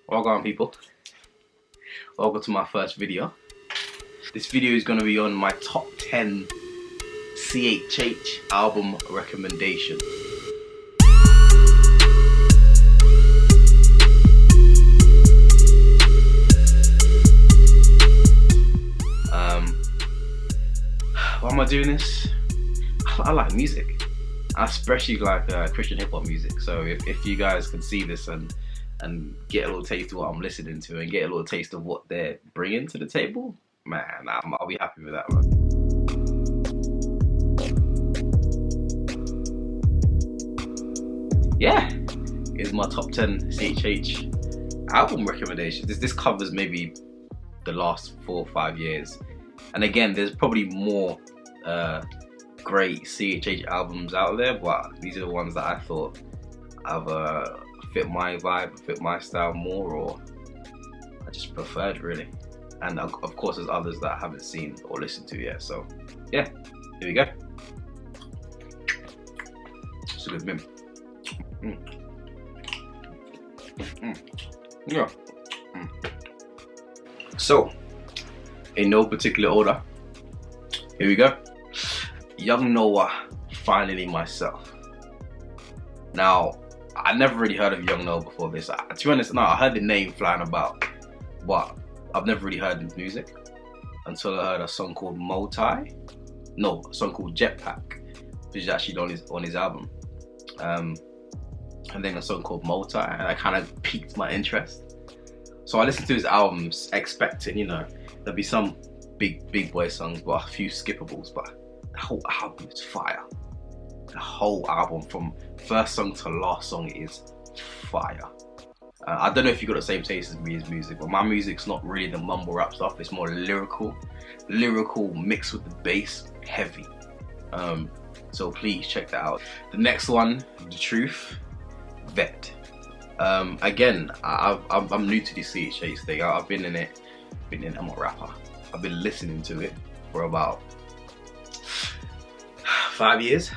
Welcome people, welcome to my first video. This video is going to be on my top 10 CHH album recommendation. Why am I doing this? I like music. I especially like Christian hip hop music. So if you guys can see this and get a little taste of what I'm listening to and get a little taste of what they're bringing to the table, man, I'll be happy with that, man. Yeah, here's my top 10 CHH album recommendations. This covers maybe the last 4 or 5 years. And again, there's probably more great CHH albums out there, but these are the ones that I thought have fit my vibe, fit my style more, or I just preferred really. And of course there's others that I haven't seen or listened to yet, so yeah, here we go. It's a good mim. Yeah. So, in no particular order, here we go. Young Noah, Finally Myself. Now, I never really heard of Young Noah before this. To be honest, no, I heard the name flying about, but I've never really heard his music until I heard a song called a song called Jetpack, which is actually on his album. And then a song called Multi, and I kind of piqued my interest. So I listened to his albums expecting, you know, there'll be some big boy songs, but a few skippables, but the whole album is fire. The whole album from first song to last song is fire. I don't know if you got the same taste as me as music, but my music's not really the mumble rap stuff. It's more lyrical mixed with the bass, heavy. So please check that out. The next one, The Truth, Vet. Again, I'm new to this CHH thing. I've been in it. I'm a rapper. I've been listening to it for about 5 years.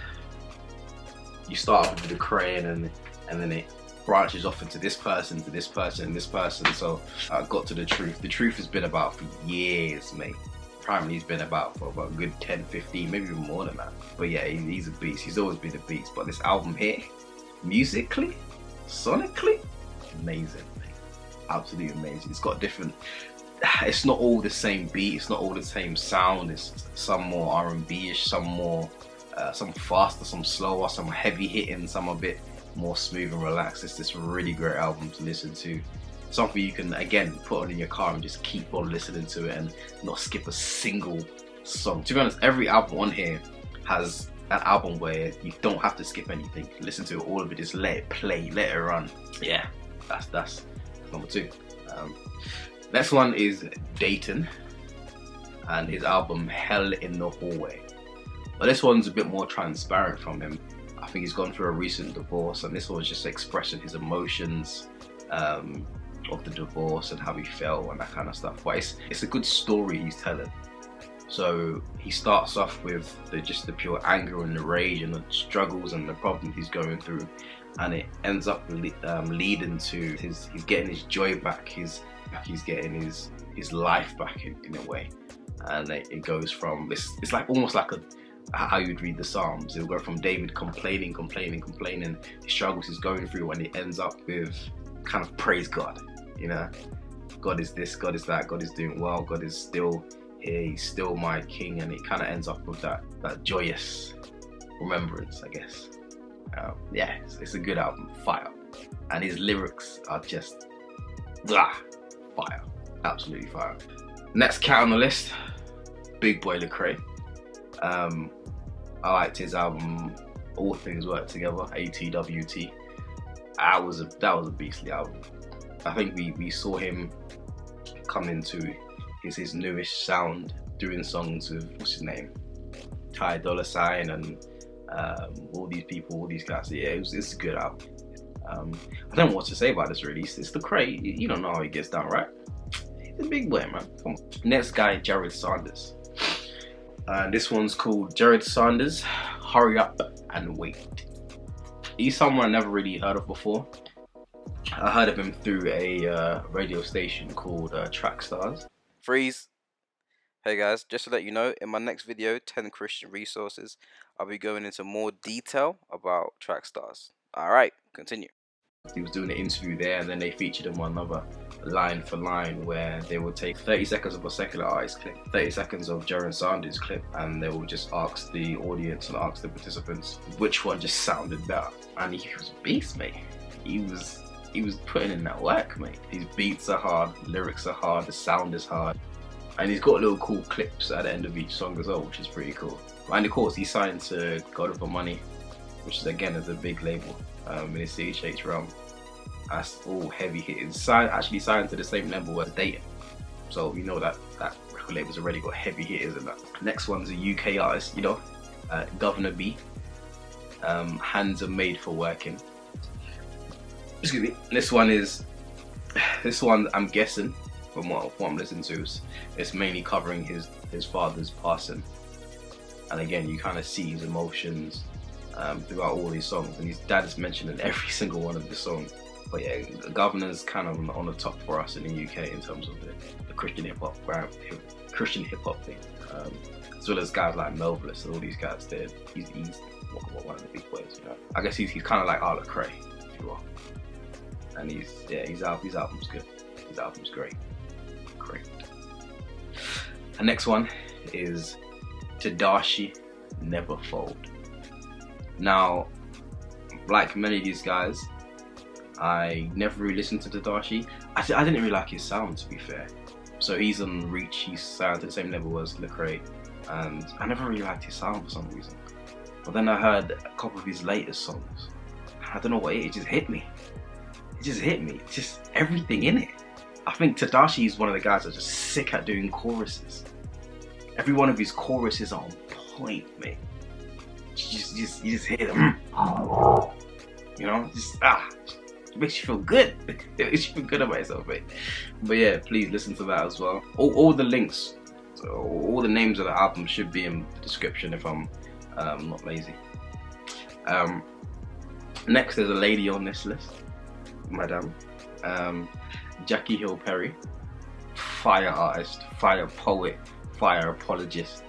You start off with the crane and then it branches off into this person, to this person, and this person. So I got to The Truth. The Truth has been about for years, mate. Primarily he's been about for about a good 10, 15, maybe even more than that. But yeah, he's a beast. He's always been a beast. But this album here, musically, sonically, amazing. Absolutely amazing. It's got different, it's not all the same beat, it's not all the same sound. It's some more R&B-ish, some more some faster, some slower, some heavy hitting, some a bit more smooth and relaxed. It's this really great album to listen to. Something you can again put on in your car and just keep on listening to it and not skip a single song. To be honest, every album on here has an album where you don't have to skip anything. Listen to all of it, just let it play, let it run. Yeah, that's number 2. Next one is Dayton and his album Hell in the Hallway. But this one's a bit more transparent from him. I think he's gone through a recent divorce, and this one's just expressing his emotions of the divorce and how he felt and that kind of stuff. But it's a good story he's telling. So he starts off with just the pure anger and the rage and the struggles and the problems he's going through, and it ends up leading to he's getting his joy back. He's getting his life back in a way, and it goes from it's like almost like how you'd read the Psalms. It'll go from David complaining, the struggles he's going through, and it ends up with kind of praise God. You know, God is this, God is that, God is doing well, God is still here, he's still my king, and it kind of ends up with that joyous remembrance, I guess. Yeah, it's a good album, fire. And his lyrics are just fire, absolutely fire. Next cat on the list, Big Boy Lecrae. I liked his album All Things Work Together, ATWT. That was a beastly album. I think we saw him come into his newish sound doing songs with, what's his name, Ty Dolla $ign and all these people, all these guys. Yeah, it's a good album. I don't know what to say about this release. It's Lecrae. You don't know how he gets down, right? He's a big boy, man. Come on. Next guy, Jared Sanders. This one's called Jared Sanders, Hurry Up and Wait. He's someone I never really heard of before. I heard of him through a radio station called Trackstars. Freeze. Hey guys, just to let you know, in my next video, 10 Christian resources, I'll be going into more detail about Trackstars. Alright, continue. He was doing an interview there, and then they featured him on another line for line where they would take 30 seconds of a secular artist clip, 30 seconds of Jaron Sanders clip, and they would just ask the audience and ask the participants which one just sounded better. And he was a beast, mate. He was putting in that work, mate. His beats are hard, lyrics are hard, the sound is hard. And he's got little cool clips at the end of each song as well, which is pretty cool. And of course, he signed to God Over Money, which is again is a big label in the CHH realm. That's all heavy hitters. Actually signed to the same label as Dayton. So you know that record label's already got heavy hitters in that. Next one's a UK artist, you know, Governor B. Hands Are Made for Working. Excuse me. This one I'm guessing from what I'm listening to it's mainly covering his father's passing. And again, you kind of see his emotions throughout all these songs, and his dad is mentioned in every single one of the songs. But yeah, the Governor's kind of on the top for us in the UK in terms of the Christian hip hop thing, as well as guys like Melvillous and all these guys. He's one of the big boys, you know. I guess he's kind of like Arla Cray, if you will. And his album's good. His album's great. The next one is Tadashi Never Fold. Now, like many of these guys, I never really listened to Tadashi. I didn't really like his sound, to be fair. So he's on Reach, he's signed to the same level as Lecrae, and I never really liked his sound for some reason. But then I heard a couple of his latest songs. I don't know what it just hit me. Just everything in it. I think Tadashi is one of the guys that's just sick at doing choruses. Every one of his choruses are on point, mate. You just hear them. You know, it makes you feel good. It makes you feel good about yourself, mate. But yeah, please listen to that as well. All the links, so all the names of the album should be in the description if I'm not lazy. Next, there's a lady on this list, Madame. Jackie Hill Perry, fire artist, fire poet, fire apologist.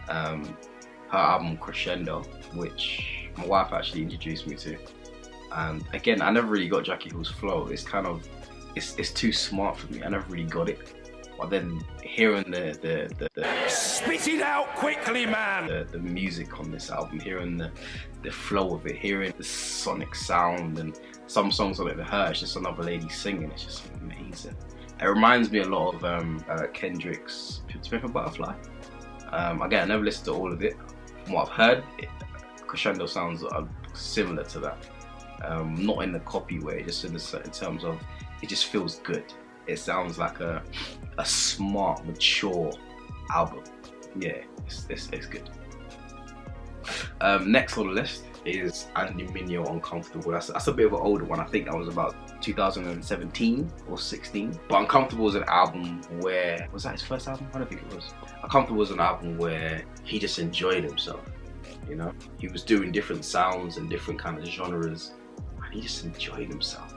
Her album Crescendo, which my wife actually introduced me to. And again, I never really got Jackie Hill's flow. It's kind of, it's too smart for me. I never really got it. But then hearing the spit it out quickly, man. The music on this album, hearing the flow of it, hearing the sonic sound, and some songs on it with her, it's just another lady singing. It's just amazing. It reminds me a lot of Kendrick's Pimp a Butterfly. Again, I never listened to all of it. From what I've heard, Crescendo sounds similar to that. Not in the copy way, just in terms of it just feels good. It sounds like a smart, mature album. Yeah, it's good. Next on the list is Andy Mineo, Uncomfortable. That's a bit of an older one. I think that was about 2017 or 16. But Uncomfortable is an album where, was that his first album? I don't think it was. Uncomfortable was an album where he just enjoyed himself. You know, he was doing different sounds and different kind of genres, and he just enjoyed himself.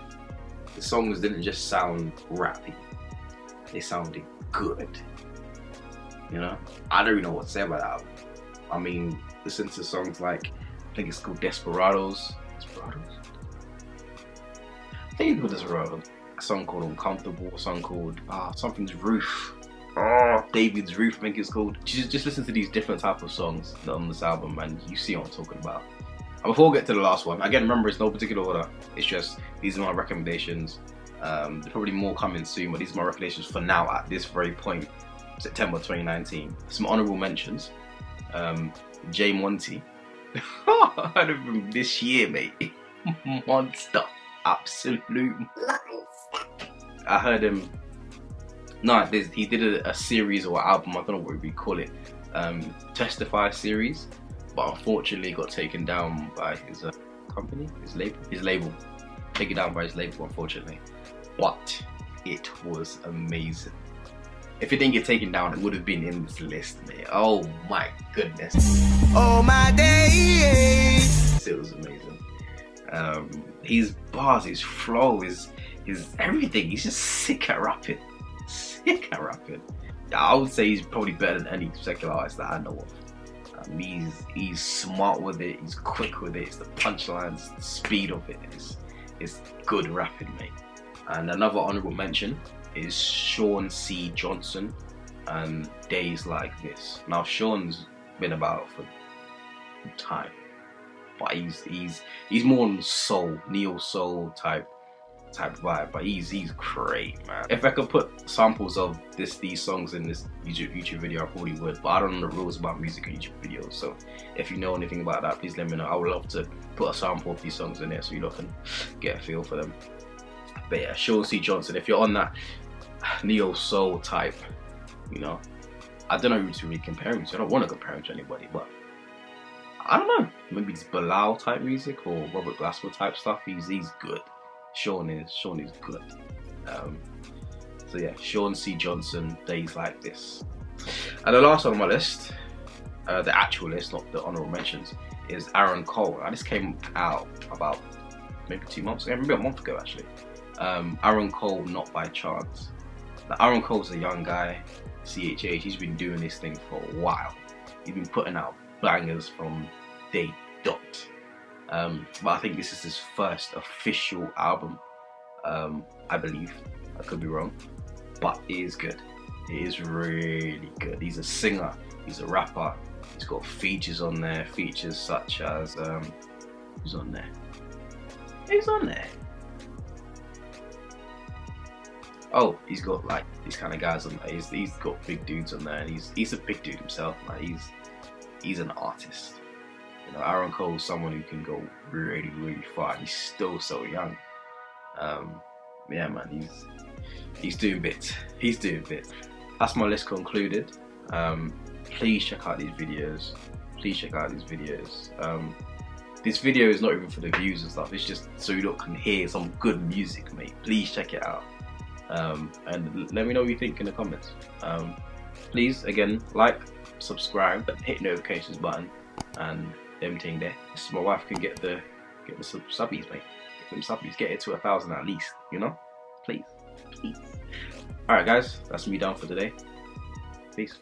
The songs didn't just sound rappy, they sounded good. You know, I don't even know what to say about that album. I mean, listen to songs like, I think it's called Desperados. I think it's called Desperados. A song called Uncomfortable, a song called something's Roof. David's Roof, I think it's called. Just listen to these different type of songs on this album and you see what I'm talking about. And before we get to the last one, again, remember it's no particular order. It's just, these are my recommendations. There's probably more coming soon, but these are my recommendations for now at this very point, September 2019. Some honorable mentions. Jay Monty. I heard of him this year, mate. Monster. Absolute monster. I heard him. No, he did a series or album, I don't know what we call it, Testify series, but unfortunately got taken down by his company, his label. Taken down by his label, unfortunately. But it was amazing. If it didn't get taken down, it would have been in this list, mate. Oh my goodness. Oh my days. It was amazing. His bars, his flow, his everything. He's just sick at rapping. Sick at rapping. Yeah, I would say he's probably better than any secular artist that I know of. He's smart with it. He's quick with it. It's the punchlines, the speed of it. It's good rapping, mate. And another honorable mention is Sean C. Johnson and Days Like This. Now Sean's been about for time, but he's more on soul, neo soul type vibe, but he's great, man. If I could put samples of these songs in this YouTube video, I probably would, but I don't know the rules about music and YouTube videos, so if you know anything about that, please let me know. I would love to put a sample of these songs in there so you lot can get a feel for them. But yeah, Sean C. Johnson, if you're on that neo soul type, you know, I don't know who to really compare him to. I don't want to compare him to anybody, but I don't know, maybe it's Bilal type music or Robert Glasper type stuff. He's good. Sean is good. So yeah, Sean C. Johnson, Days Like This. And the last one on my list, the actual list, not the honorable mentions, is Aaron Cole. Now, this came out about maybe 2 months ago, maybe a month ago actually. Aaron Cole, Not By Chance. Now, Aaron Cole's a young guy, CHH. He's been doing this thing for a while. He's been putting out bangers from day dot. But I think this is his first official album, I believe. I could be wrong, but it is good. It is really good. He's a singer, he's a rapper, he's got features on there, features such as, who's on there? Who's on there? Oh, he's got like these kind of guys on there. He's got big dudes on there, and he's a big dude himself, man. He's an artist. You know, Aaron Cole is someone who can go really, really far. He's still so young. Yeah, man, he's doing bits. He's doing bits. That's my list concluded. Please check out these videos. Please check out these videos. This video is not even for the views and stuff. It's just so you lot can hear some good music, mate. Please check it out. And let me know what you think in the comments. Please, again, like, subscribe, hit notifications button, and everything there, so my wife can get the subbies, mate. Get them subbies, get it to 1,000 at least, you know? Please. Alright guys, that's me done for today. Peace.